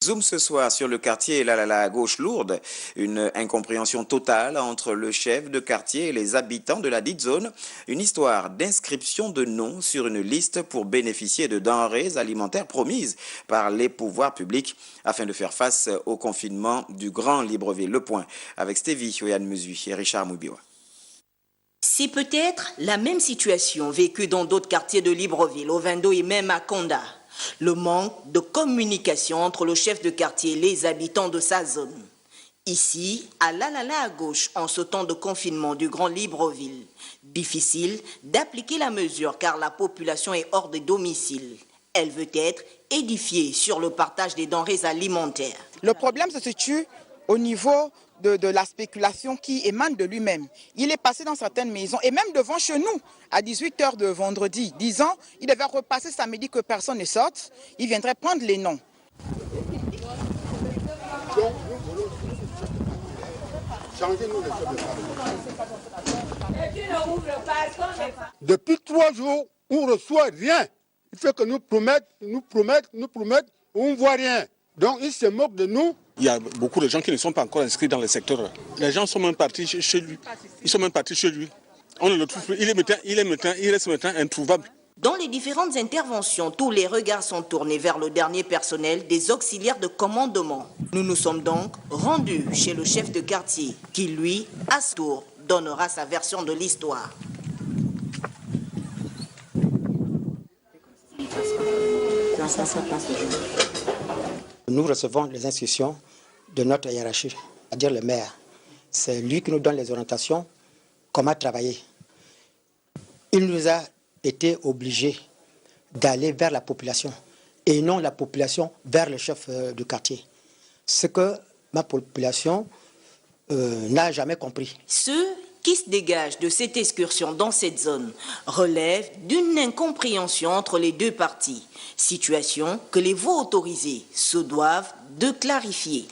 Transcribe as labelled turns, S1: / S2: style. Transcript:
S1: Zoom ce soir sur le quartier Lalala à gauche lourde, une incompréhension totale entre le chef de quartier et les habitants de la dite zone, une histoire d'inscription de noms sur une liste pour bénéficier de denrées alimentaires promises par les pouvoirs publics afin de faire face au confinement du Grand Libreville. Le point avec Stevie, Yoyan Mesui et Richard Moubiwa.
S2: C'est peut-être la même situation vécue dans d'autres quartiers de Libreville, au Vendo et même à Conda. Le manque de communication entre le chef de quartier et les habitants de sa zone. Ici, à Lalala à gauche, en ce temps de confinement du Grand Libreville, difficile d'appliquer la mesure car la population est hors de domicile. Elle veut être édifiée sur le partage des denrées alimentaires.
S3: Le problème se situe au niveau de la spéculation qui émane de lui-même. Il est passé dans certaines maisons et même devant chez nous à 18h de vendredi, disant il devait repasser samedi que personne ne sorte, il viendrait prendre les noms.
S4: Depuis 3 jours, on ne reçoit rien. Il fait que nous promettent, on ne voit rien. Donc il se moque de nous.
S5: Il y a beaucoup de gens qui ne sont pas encore inscrits dans le secteur. Les gens sont même partis chez lui. Ils sont même partis chez lui. On ne le trouve plus. Il reste maintenant introuvable.
S2: Dans les différentes interventions, tous les regards sont tournés vers le dernier personnel des auxiliaires de commandement. Nous nous sommes donc rendus chez le chef de quartier qui, lui, à ce tour, donnera sa version de l'histoire.
S6: Nous recevons les instructions de notre hiérarchie, c'est-à-dire le maire. C'est lui qui nous donne les orientations, comment travailler. Il nous a été obligé d'aller vers la population et non la population vers le chef du quartier. Ce que ma population n'a jamais compris.
S2: Ceux qui se dégagent de cette excursion dans cette zone relèvent d'une incompréhension entre les deux parties, situation que les voix autorisées se doivent de clarifier.